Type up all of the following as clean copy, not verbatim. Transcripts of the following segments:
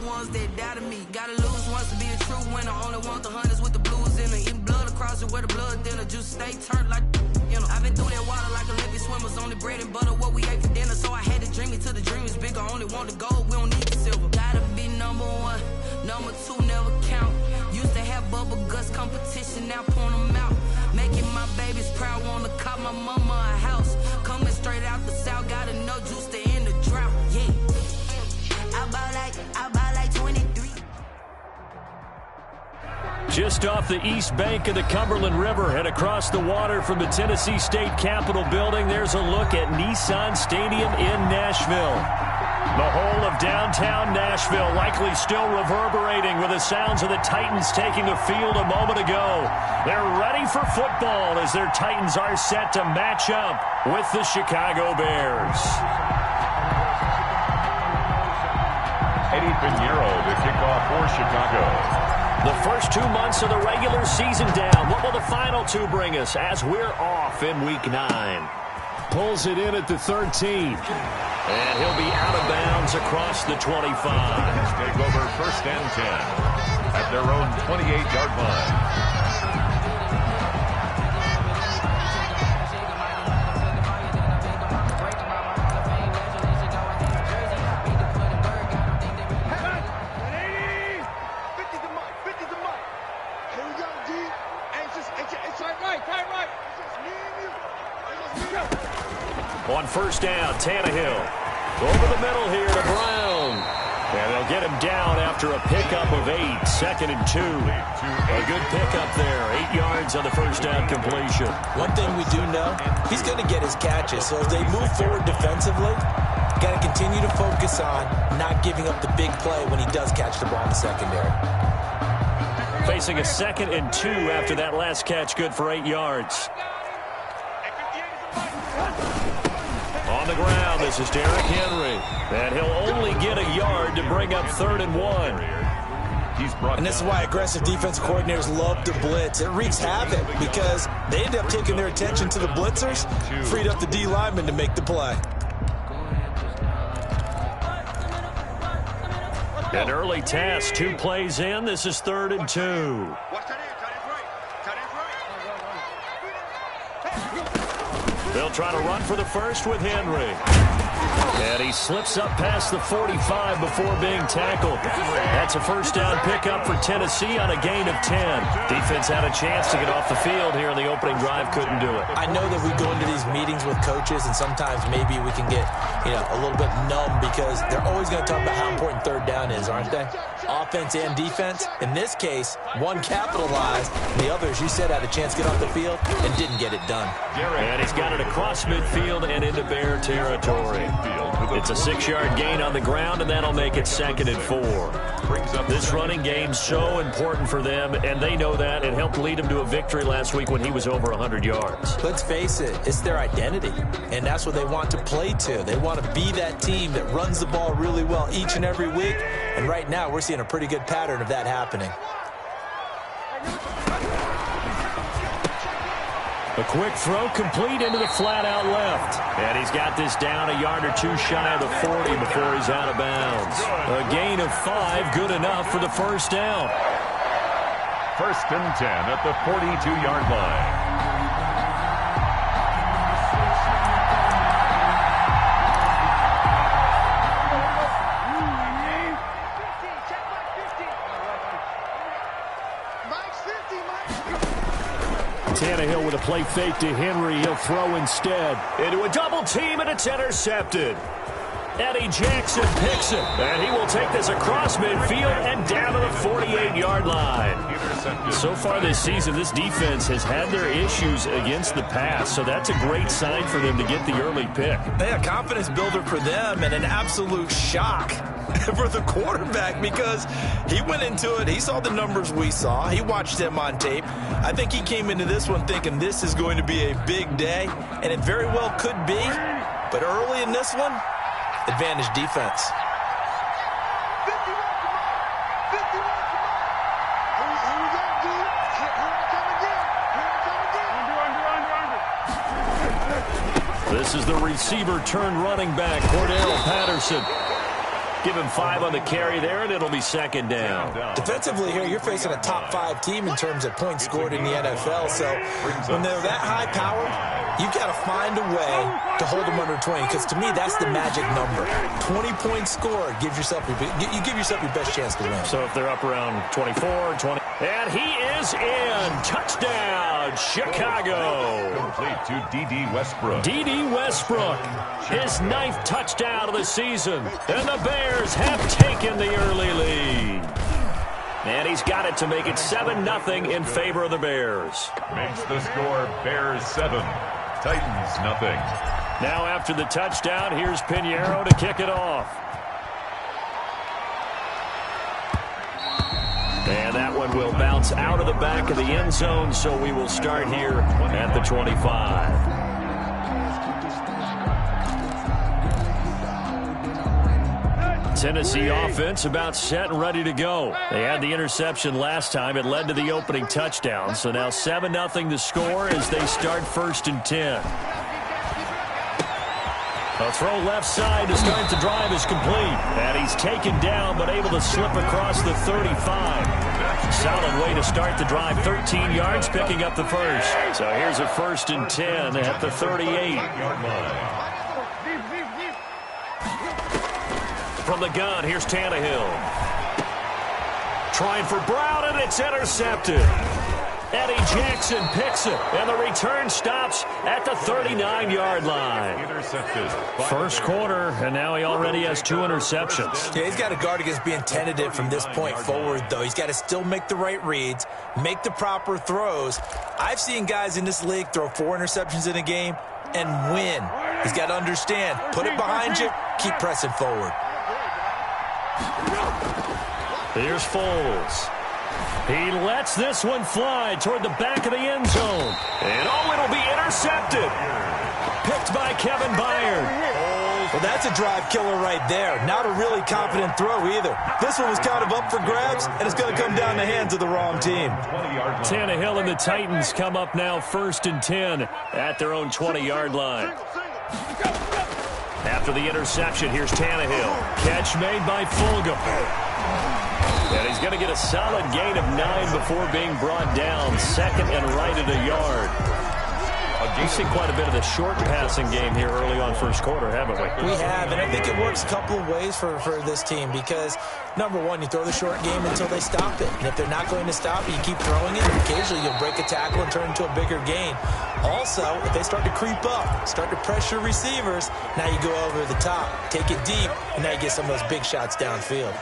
ones that doubted me. Gotta lose once to be a true winner. Only want the hunters with the blues in it. Eating blood across it where the blood thinner. Juice stay turned like, you know. I've been through that water like Olympic swimmers. Only bread and butter what we ate for dinner. So I had to dream it till the dream is bigger. Only want the gold, we don't need the silver. Gotta be number one, number two never count. Used to have bubble guts competition, now point them out. Making my babies proud, wanna cop my mama a house. Coming straight out the south, gotta know juice to end the drought. Yeah, I bought like 23. Just off the east bank of the Cumberland River and across the water from the Tennessee State Capitol building, there's a look at Nissan Stadium in Nashville. The whole of downtown Nashville likely still reverberating with the sounds of the Titans taking the field a moment ago. They're ready for football as their Titans are set to match up with the Chicago Bears. Eddie Pinheiro, the kickoff for Chicago. The first 2 months of the regular season down. What will the final two bring us as we're off in Week 9? Pulls it in at the 13. And he'll be out of bounds across the 25. Take over 1st and 10 at their own 28-yard line. On 1st down, Tannehill. Over the middle here to Brown. And they'll get him down after a pickup of 8. 2nd and 2. A good pickup there. 8 yards on the 1st down completion. One thing we do know, he's going to get his catches. So as they move forward defensively, got to continue to focus on not giving up the big play when he does catch the ball in the secondary. Facing a 2nd and 2 after that last catch, good for 8 yards. On the ground, this is Derrick Henry. And he'll only get a yard to bring up 3rd and 1. And this is why aggressive defense coordinators love to blitz. It wreaks havoc because they end up taking their attention to the blitzers, freed up the D lineman to make the play. An early task, 2 plays in. This is 3rd and 2. They'll try to run for the first with Henry. And he slips up past the 45 before being tackled. That's a 1st down pickup for Tennessee on a gain of 10. Defense had a chance to get off the field here in the opening drive, couldn't do it. I know that we go into these meetings with coaches, and sometimes maybe we can get, a little bit numb because they're always going to talk about how important 3rd down is, aren't they? Offense and defense. In this case, one capitalized, and the others, you said, had a chance to get off the field and didn't get it done. And he's got it across midfield and into Bear territory. It's a 6-yard gain on the ground, and that'll make it 2nd and 4. This running game's so important for them, and they know that. It helped lead them to a victory last week when he was over 100 yards. Let's face it, it's their identity, and that's what they want to play to. They want to be that team that runs the ball really well each and every week, and right now we're seeing a pretty good pattern of that happening. A quick throw complete into the flat out left. And he's got this down a yard or 2 shy of the 40 before he's out of bounds. A gain of 5, good enough for the 1st down. 1st and 10 at the 42-yard line. Tannehill with a play fake to Henry. He'll throw instead. Into a double team, and it's intercepted. Eddie Jackson picks it, and he will take this across midfield and down to the 48-yard line. So far this season, this defense has had their issues against the pass, so that's a great sign for them to get the early pick. Yeah, confidence builder for them and an absolute shock for the quarterback because he went into it. He saw the numbers we saw. He watched them on tape. I think he came into this one thinking this is going to be a big day, and it very well could be. But early in this one, advantage defense. This is the receiver turned running back, Cordell Patterson. Give him 5 on the carry there, and it'll be second down. Defensively here, you're facing a top 5 team in terms of points scored in the NFL. So when they're that high powered, you got to find a way to hold them under 20. Because to me, that's the magic number. 20 points scored gives yourself your best chance to win. So if they're up around 24, 20, and he is in. Touchdown, Chicago. Complete to D.D. Westbrook. D.D. Westbrook, his 9th touchdown of the season. And the Bears have taken the early lead. And he's got it to make it 7-0 in favor of the Bears. Makes the score Bears 7, Titans nothing. Now after the touchdown, here's Pinheiro to kick it off. And that one will bounce out of the back of the end zone, so we will start here at the 25. Tennessee offense about set and ready to go. They had the interception last time. It led to the opening touchdown. So now 7-0 the score as they start 1st and 10. A throw left side to start the drive is complete. And he's taken down but able to slip across the 35. Solid way to start the drive. 13 yards picking up the first. So here's a 1st and 10 at the 38. From the gun, here's Tannehill. Trying for Brown, and it's intercepted. Eddie Jackson picks it, and the return stops at the 39-yard line. Intercepted. First quarter, and now he already has 2 interceptions. Yeah, he's got to guard against being tentative from this point forward, though. He's got to still make the right reads, make the proper throws. I've seen guys in this league throw 4 interceptions in a game and win. He's got to understand, put it behind you, keep pressing forward. Here's Foles. He lets this one fly toward the back of the end zone. And it'll be intercepted. Picked by Kevin Byard. Well, that's a drive killer right there. Not a really confident throw either. This one was kind of up for grabs, and it's going to come down the hands of the wrong team. Tannehill and the Titans come up now 1st and 10 at their own 20-yard line. After the interception, here's Tannehill. Catch made by Fulgham. And he's going to get a solid gain of 9 before being brought down. 2nd and right at a yard. We've seen quite a bit of the short passing game here early on first quarter, haven't we? We have, and I think it works a couple of ways for this team because, number one, you throw the short game until they stop it. And if they're not going to stop it, you keep throwing it, and occasionally you'll break a tackle and turn into a bigger gain. Also, if they start to creep up, start to pressure receivers, now you go over the top, take it deep, and now you get some of those big shots downfield.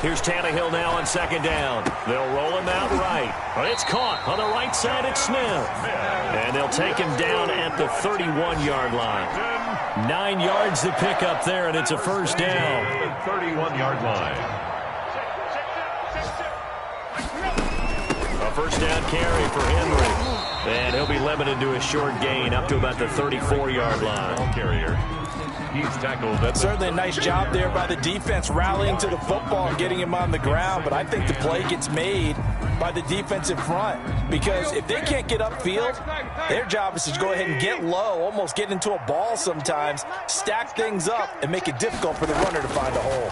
Here's Tannehill now on 2nd down. They'll roll him out right. But it's caught on the right side. It's Smith. And they'll take him down at the 31-yard line. 9 yards to pick up there, and it's a 1st down. 31-yard line. A 1st down carry for Henry. And he'll be limited to a short gain up to about the 34-yard line. Carrier. He's tackled. Certainly a nice job there by the defense rallying to the football and getting him on the ground, but I think the play gets made by the defensive front because if they can't get upfield, their job is to go ahead and get low, almost get into a ball sometimes, stack things up, and make it difficult for the runner to find a hole.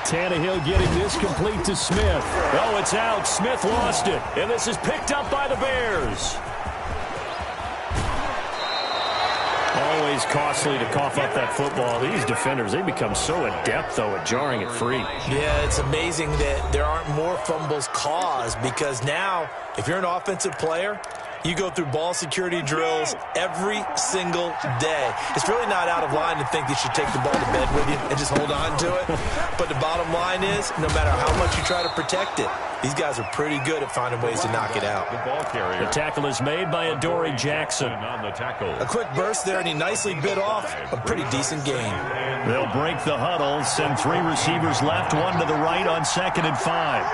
Tannehill getting this complete to Smith. Oh, it's out. Smith lost it, and this is picked up by the Bears. Always costly to cough up that football. These defenders, they become so adept, though, at jarring it free. Yeah, it's amazing that there aren't more fumbles caused because now, if you're an offensive player, you go through ball security drills every single day. It's really not out of line to think that you take the ball to bed with you and just hold on to it. But the bottom line is, no matter how much you try to protect it, these guys are pretty good at finding ways to knock it out. The ball carrier. The tackle is made by Adoree Jackson. On the tackle. A quick burst there, and he nicely bit off a pretty decent gain. They'll break the huddle, send 3 receivers left, 1 to the right on 2nd and 5.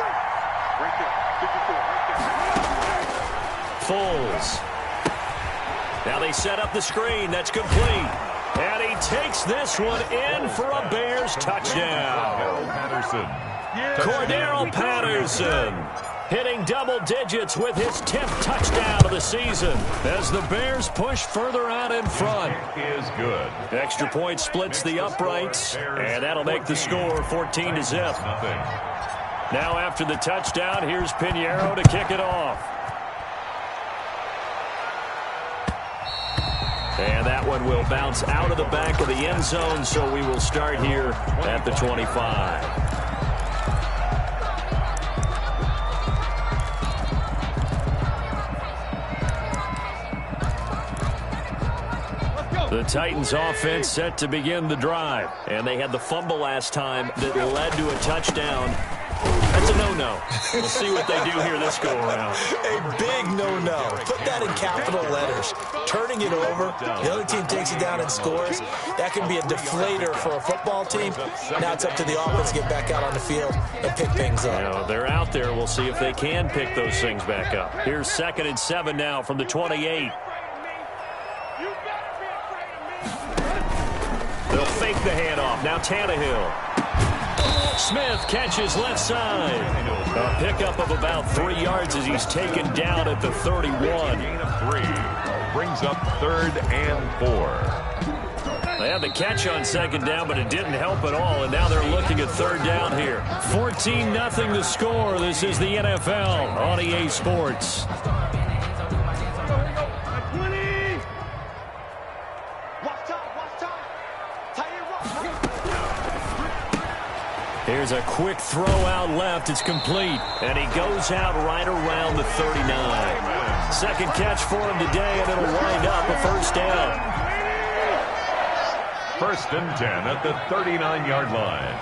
Foles. Now they set up the screen. That's complete. And he takes this one in for a Bears touchdown. Patterson. Cordero Patterson. hitting double digits with his 10th touchdown of the season as the Bears push further out in front. Is good. Extra point splits the uprights, and that'll make the score 14-0. Now after the touchdown, here's Pinheiro to kick it off. And that one will bounce out of the back of the end zone, so we will start here at the 25. The Titans offense set to begin the drive. And they had the fumble last time that led to a touchdown. That's a no-no. We'll see what they do here this go-around. A big no-no. Put that in capital letters. Turning it over, the other team takes it down and scores. That can be a deflator for a football team. Now it's up to the offense to get back out on the field and pick things up. You know, they're out there. We'll see if they can pick those things back up. Here's 2nd and 7 now from the 28. They'll fake the handoff. Now Tannehill. Smith catches left side. A pickup of about 3 yards as he's taken down at the 31. Gain of 3. Brings up 3rd and 4. They had the catch on 2nd down, but it didn't help at all, and now they're looking at 3rd down here. 14-0 the score. This is the NFL on EA Sports. Here's a quick throw out left. It's complete. And he goes out right around the 39. 2nd catch for him today, and it'll wind up a 1st down. 1st and 10 at the 39-yard line.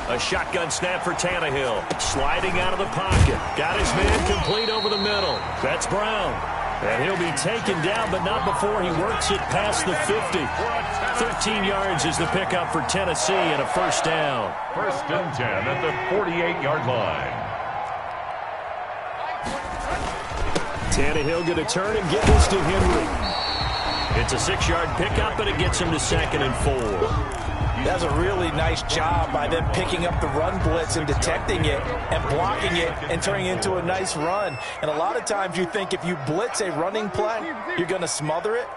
A shotgun snap for Tannehill. Sliding out of the pocket. Got his man complete over the middle. That's Brown. And he'll be taken down, but not before he works it past the 50. 13 yards is the pickup for Tennessee and a 1st down. 1st and 10 at the 48-yard line. Tannehill going to turn and get this to Henry. It's a 6-yard pickup, and it gets him to 2nd and 4. That's a really nice job by them picking up the run blitz and detecting it and blocking it and turning it into a nice run. And a lot of times you think if you blitz a running play, you're going to smother it.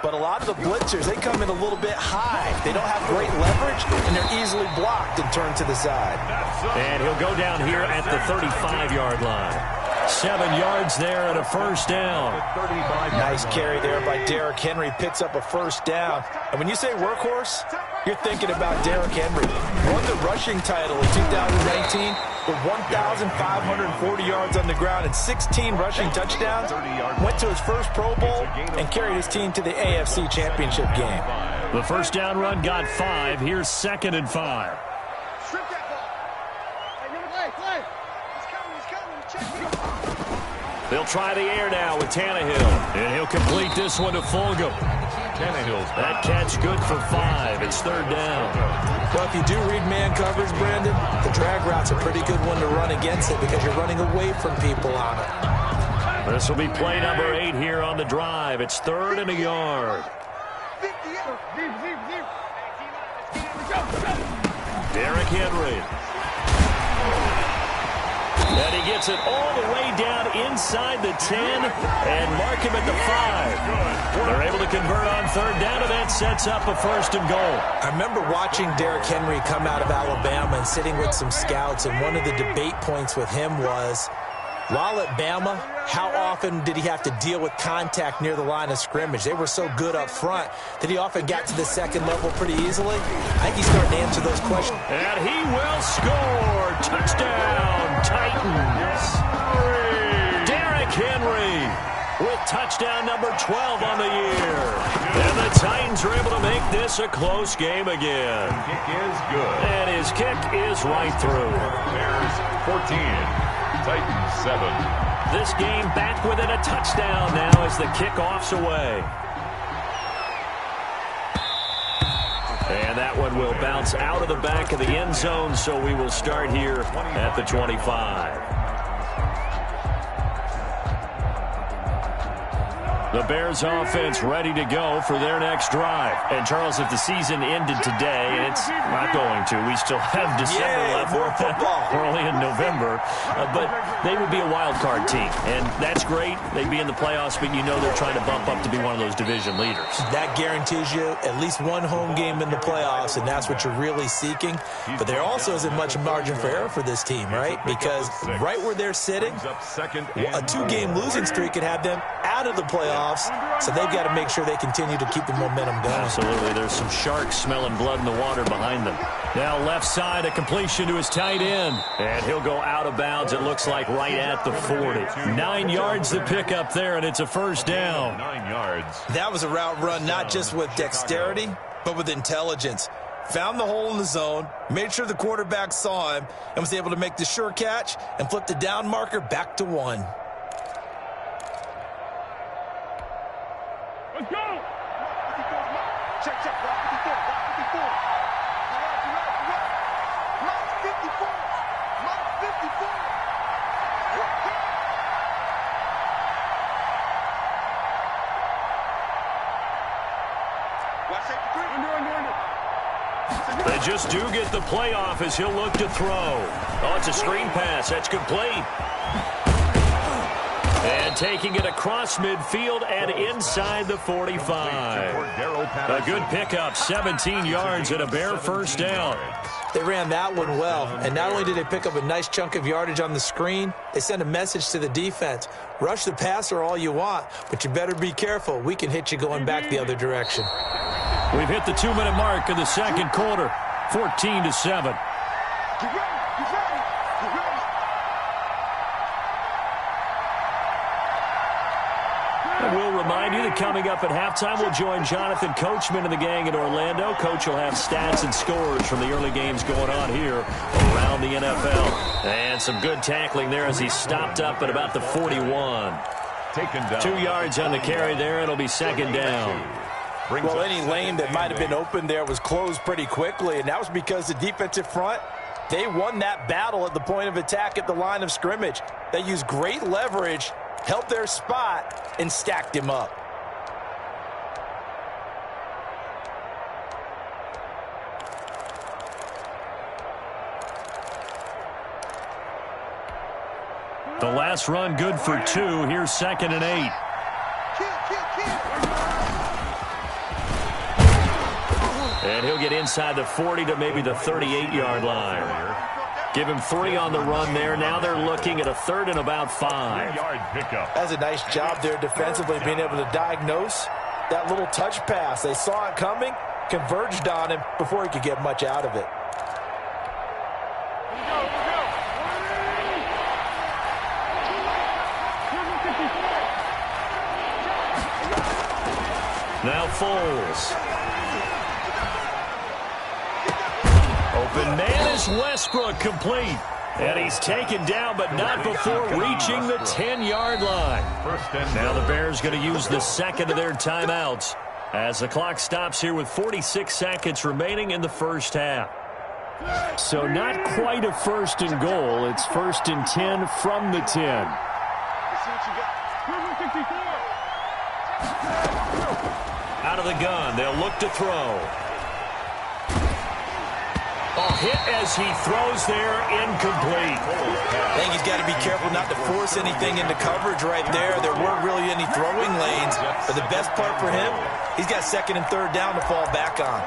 But a lot of the blitzers, they come in a little bit high. They don't have great leverage, and they're easily blocked and turned to the side. And he'll go down here at the 35-yard line. 7 yards there and a 1st down. Nice carry there by Derrick Henry. Picks up a 1st down. And when you say workhorse, you're thinking about Derrick Henry. Won the rushing title in 2019 with 1,540 yards on the ground and 16 rushing touchdowns. Went to his first Pro Bowl and carried his team to the AFC Championship game. The 1st down run got 5. Here's 2nd and 5. They'll try the air now with Tannehill. And he'll complete this one to Fulgham. That catch good for 5. It's 3rd down. Well, if you do read man coverage, Brandon, the drag route's a pretty good one to run against it because you're running away from people on it. This will be play number 8 here on the drive. It's 3rd and a yard. Derrick Henry. And he gets it all the way down inside the 10 and mark him at the 5. They're able to convert on 3rd down, and that sets up a 1st and goal. I remember watching Derrick Henry come out of Alabama and sitting with some scouts, and one of the debate points with him was, while at Bama, how often did he have to deal with contact near the line of scrimmage? They were so good up front that he often got to the 2nd level pretty easily. I think he's starting to answer those questions. And he will score. Touchdown, Titans. Derrick Henry with touchdown number 12 on the year. And the Titans are able to make this a close game again. Kick is good. And his kick is right through. Bears 14, Titans 7. This game back within a touchdown now as the kickoff's away. And that one will bounce out of the back of the end zone, so we will start here at the 25. The Bears offense ready to go for their next drive. And, Charles, if the season ended today, and it's not going to. We still have December left. More football. Early in November. But they would be a wild card team. And that's great. They'd be in the playoffs, but you know they're trying to bump up to be one of those division leaders. That guarantees you at least one home game in the playoffs, and that's what you're really seeking. But there also isn't much margin for error for this team, right? Because right where they're sitting, a 2-game losing streak could have them out of the playoffs. So they've got to make sure they continue to keep the momentum going. Absolutely. There's some sharks smelling blood in the water behind them. Now left side, a completion to his tight end. And he'll go out of bounds, it looks like, right at the 40. 9 yards to pick up there, and it's a first down. 9 yards. That was a route run not just with dexterity, but with intelligence. Found the hole in the zone, made sure the quarterback saw him, and was able to make the sure catch and flip the down marker back to 1. Let's go! Check, check. 54. 54. Mark 54. Mark 54. Watch that. Under. They just do get the playoff as he'll look to throw. Oh, it's a screen pass. That's complete. And taking it across midfield and inside the 45. A good pickup, 17 yards and a Bear first down. They ran that one well, and not only did they pick up a nice chunk of yardage on the screen, they sent a message to the defense. Rush the passer all you want, but you better be careful. We can hit you going back the other direction. We've hit the 2-minute mark of the second quarter, 14-7. We'll remind you that coming up at halftime, we'll join Jonathan Coachman and the gang in Orlando. Coach will have stats and scores from the early games going on here around the NFL. And some good tackling there as he stopped up at about the 41. Taken down. 2 yards on the carry there. It'll be second down. Well, any lane that might have been open there was closed pretty quickly, and that was because the defensive front, they won that battle at the point of attack at the line of scrimmage. They used great leverage, held their spot, and stacked him up. The last run good for 2. Here's 2nd and 8. And he'll get inside the 40 to maybe the 38-yard line. Give him 3 on the run there. Now they're looking at a 3rd and about 5. Yard pickup. That's a nice job there defensively, being able to diagnose that little touch pass. They saw it coming, converged on him before he could get much out of it. Now Foles. Open man is Westbrook, complete. And he's taken down, but not before reaching the 10-yard line. Now the Bears going to use the second of their timeouts as the clock stops here with 46 seconds remaining in the first half. So not quite a 1st and goal. It's 1st and 10 from the 10. Out of the gun, they'll look to throw. Hit as he throws there, incomplete. I think he's got to be careful not to force anything into coverage right there. There weren't really any throwing lanes, but the best part for him, he's got 2nd and 3rd down to fall back on.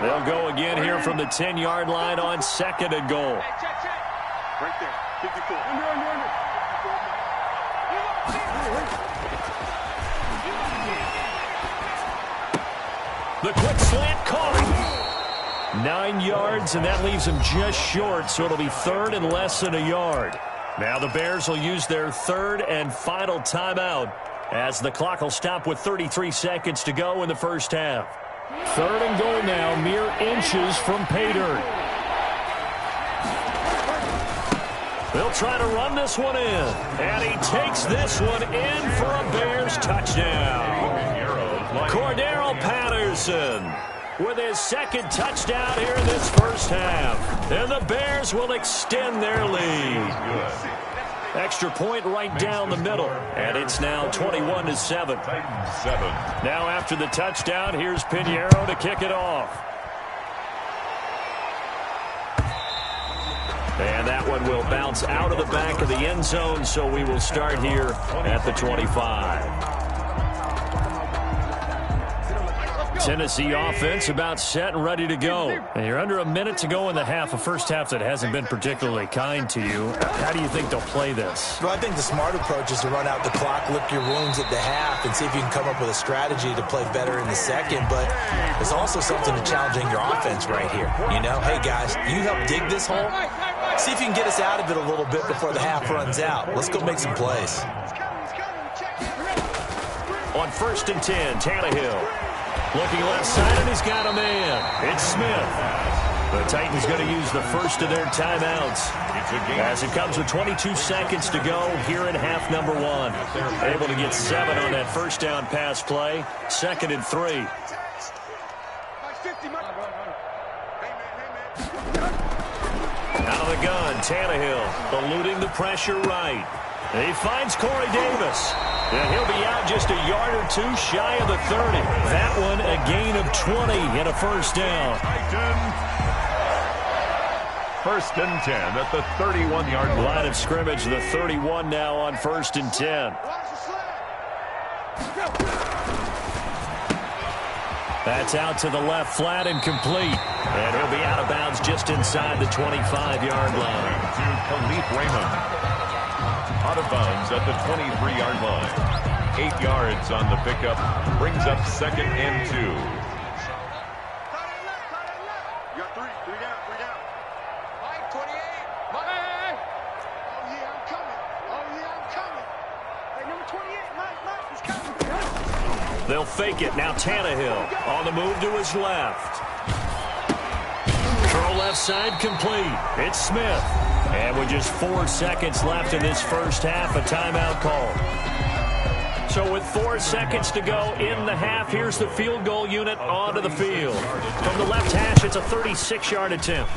They'll go again here from the 10-yard line on 2nd and goal. Right there, 54. Under. The quick slant caught. 9 yards, and that leaves him just short, so it'll be 3rd and less than a yard. Now the Bears will use their 3rd and final timeout as the clock will stop with 33 seconds to go in the first half. 3rd and goal now, mere inches from pay dirt. They'll try to run this one in, and he takes this one in for a Bears touchdown. Cordero Patterson. with his second touchdown here in this first half. And the Bears will extend their lead. Extra point right down the middle. And it's now 21-7. Now after the touchdown, here's Pinheiro to kick it off. And that one will bounce out of the back of the end zone, so we will start here at the 25. Tennessee offense about set and ready to go. And you're under a minute to go in the half, a first half that hasn't been particularly kind to you. How do you think they'll play this? Well, I think the smart approach is to run out the clock, lick your wounds at the half, and see if you can come up with a strategy to play better in the second. But there's also something to challenging your offense right here. You know, hey, guys, you help dig this hole. See if you can get us out of it a little bit before the half runs out. Let's go make some plays. On 1st and 10, Tannehill. Looking left side, and he's got a man. It's Smith. The Titans going to use the first of their timeouts as it comes with 22 seconds to go here in half number 1. Able to get 7 on that first down pass play. 2nd and 3. Out of the gun, Tannehill eluding the pressure right. He finds Corey Davis. And he'll be out just a yard or two shy of the 30. That one a gain of 20 and a first down. 1st and 10 at the 31-yard line. Line of scrimmage, the 31 now on 1st and 10. That's out to the left flat and complete. And he'll be out of bounds just inside the 25-yard line. To Khalif Raymond. Out of bounds at the 23-yard line. 8 yards on the pickup. Brings up 2nd and 2. You got 3 down. 28. Hey. Oh, yeah, I'm coming. Hey, number 28, Mike, is coming. They'll fake it. Now Tannehill on the move to his left. Curl left side complete. It's Smith. And with just 4 seconds left in this first half, a timeout call. So with 4 seconds to go in the half, here's the field goal unit onto the field. From the left hash, it's a 36-yard attempt.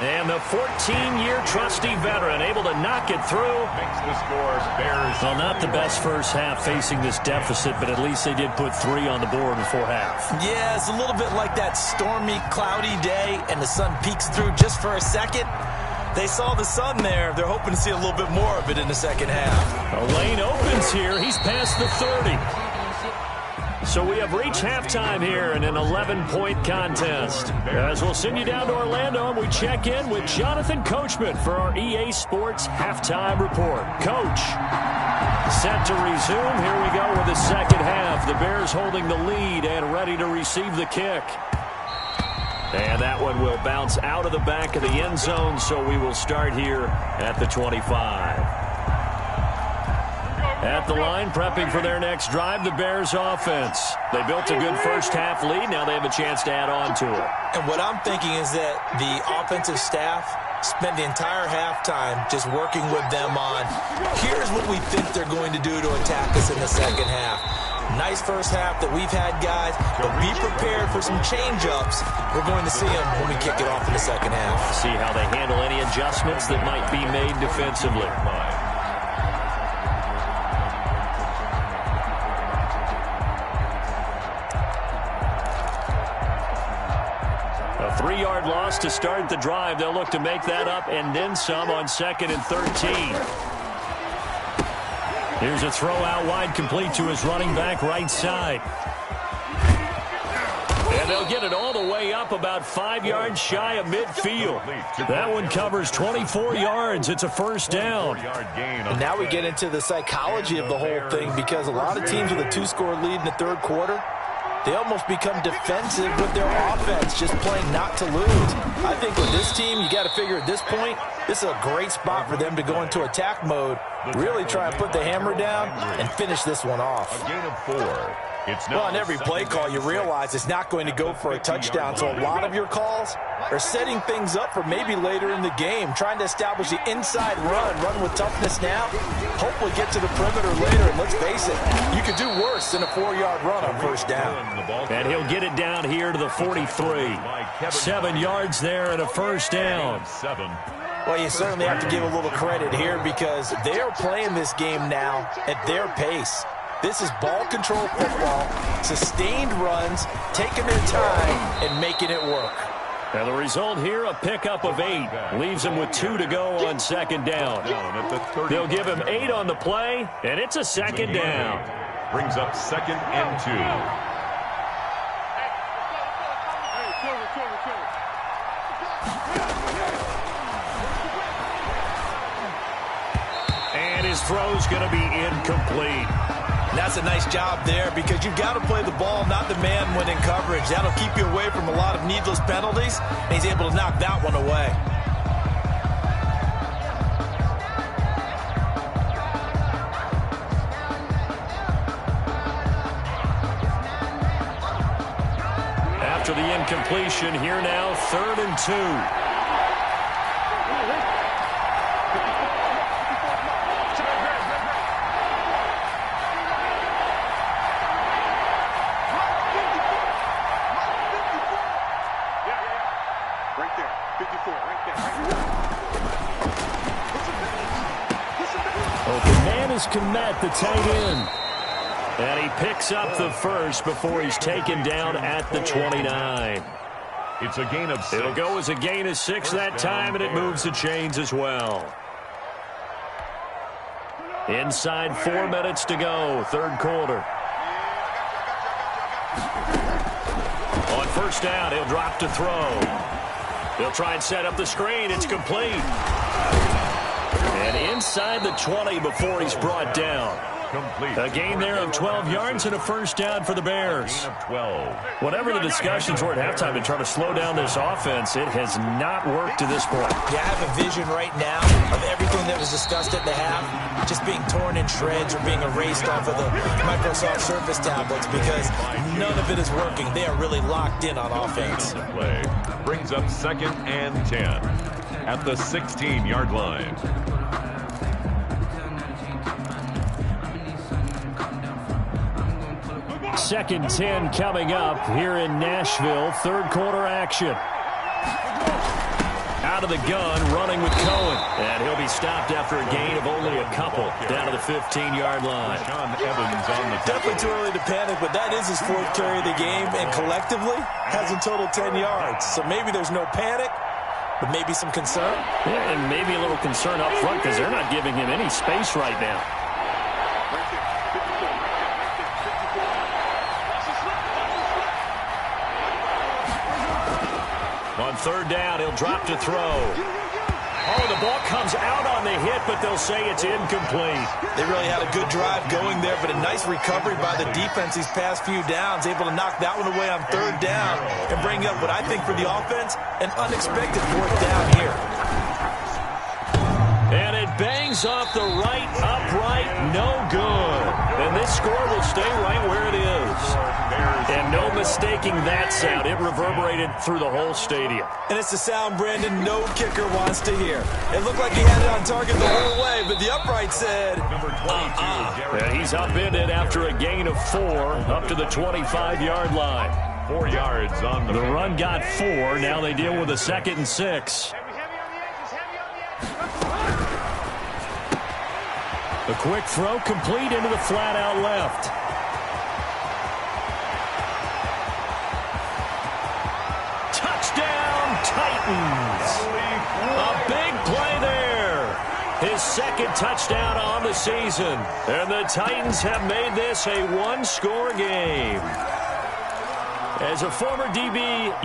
And the 14-year trusty veteran able to knock it through. Makes the score Bears. Well, not the best first half facing this deficit, but at least they did put 3 on the board before half. Yeah, it's a little bit like that stormy, cloudy day, and the sun peeks through just for a second. They saw the sun there. They're hoping to see a little bit more of it in the second half. A lane opens here. He's past the 30. So we have reached halftime here in an 11-point contest. As we'll send you down to Orlando, and we check in with Jonathan Coachman for our EA Sports Halftime Report. Coach, set to resume. Here we go with the second half. The Bears holding the lead and ready to receive the kick. And that one will bounce out of the back of the end zone, so we will start here at the 25. At the line, prepping for their next drive, the Bears offense. They built a good first half lead. Now they have a chance to add on to it. And what I'm thinking is that the offensive staff spent the entire halftime just working with them on, here's what we think they're going to do to attack us in the second half. Nice first half that we've had, guys, but be prepared for some change-ups. We're going to see them when we kick it off in the second half. See how they handle any adjustments that might be made defensively. A 3-yard loss to start the drive. They'll look to make that up and then some on 2nd and 13. Here's a throw out wide, complete to his running back right side. And they'll get it all the way up about 5 yards shy of midfield. That one covers 24 yards. It's a first down. And now we get into the psychology of the whole thing, because a lot of teams with a 2-score lead in the third quarter, they almost become defensive with their offense, just playing not to lose. I think with this team, you got to figure at this point, this is a great spot for them to go into attack mode, really try and put the hammer down and finish this one off. A gain of 4. Well, on every play call, you realize it's not going to go for a touchdown. So a lot of your calls are setting things up for maybe later in the game, trying to establish the inside run with toughness now, hopefully get to the perimeter later. And let's face it, you could do worse than a 4-yard run on first down. And he'll get it down here to the 43. 7 yards there and a first down. Well, you certainly have to give a little credit here because they are playing this game now at their pace. This is ball control football, sustained runs, taking their time, and making it work. And the result here, a pickup of 8. Leaves him with 2 to go on second down. They'll give him 8 on the play, and it's a second down. Brings up 2nd and 2. And his throw's going to be incomplete. And that's a nice job there because you've got to play the ball, not the man when in coverage. That'll keep you away from a lot of needless penalties, and he's able to knock that one away. After the incompletion, here now, 3rd and 2. Komet, the tight end. And he picks up the first before he's taken down at the 29. It's a gain of 6. It'll go as a gain of 6 that time, and it moves the chains as well. Inside 4 minutes to go, 3rd quarter. On first down, he'll drop to throw. He'll try and set up the screen. It's complete. And inside the 20 before he's brought down. Complete. A gain there of 12 yards and a first down for the Bears. Gain of 12. Whatever the discussions were at halftime to try to slow down this offense, it has not worked to this point. Yeah, I have a vision right now of everything that was discussed at the half just being torn in shreds or being erased off of the Microsoft Surface tablets because none of it is working. They are really locked in on offense. Play brings up 2nd and 10 at the 16-yard line. 2nd 10 coming up here in Nashville. 3rd quarter action. Out of the gun, running with Cohen. And he'll be stopped after a gain of only a couple down to the 15-yard line. Sean Evans on the Definitely too early to panic, but that is his 4th carry of the game, and collectively has in total 10 yards. So maybe there's no panic, but maybe some concern. Yeah, and maybe a little concern up front because they're not giving him any space right now. On 3rd down, he'll drop to throw. Oh, the ball comes out on the hit, but they'll say it's incomplete. They really had a good drive going there, but a nice recovery by the defense these past few downs, able to knock that one away on 3rd down and bring up what I think for the offense, an unexpected 4th down here. And it bangs off the right upright, no good. And this score will stay right where it is. And no mistaking that sound. It reverberated through the whole stadium. And it's the sound, Brandon, no kicker wants to hear. It looked like he had it on target the whole way, but the upright said, And he's upended after a gain of 4 up to the 25-yard line. 4 yards on The run got 4. Now they deal with a 2nd and 6. The quick throw complete into the flat out left. Touchdown, Titans. A big play there. His 2nd touchdown on the season. And the Titans have made this a 1-score game. As a former DB,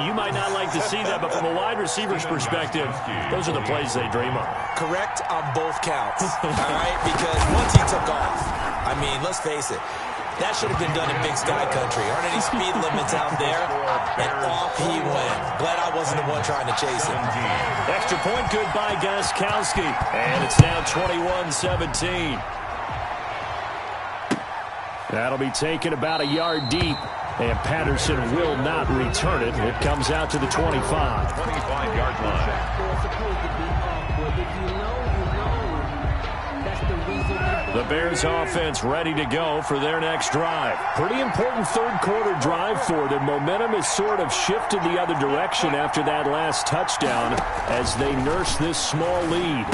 you might not like to see that, but from a wide receiver's perspective, those are the plays they dream of. Correct on both counts, all right? Because once he took off, I mean, let's face it, that should have been done in Big Sky Country. Aren't any speed limits out there? And off he went. Glad I wasn't the one trying to chase him. Extra point good by Gostkowski. And it's now 21-17. That'll be taken about a yard deep, and Patterson will not return it. It comes out to the 25. 25-yard line. The Bears offense ready to go for their next drive. Pretty important third quarter drive for them. Momentum has sort of shifted the other direction after that last touchdown as they nurse this small lead.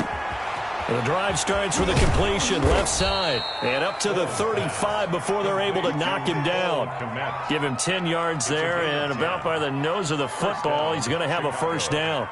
The drive starts with a completion left side and up to the 35 before they're able to knock him down. Give him 10 yards there, and about by the nose of the football, he's going to have a first down.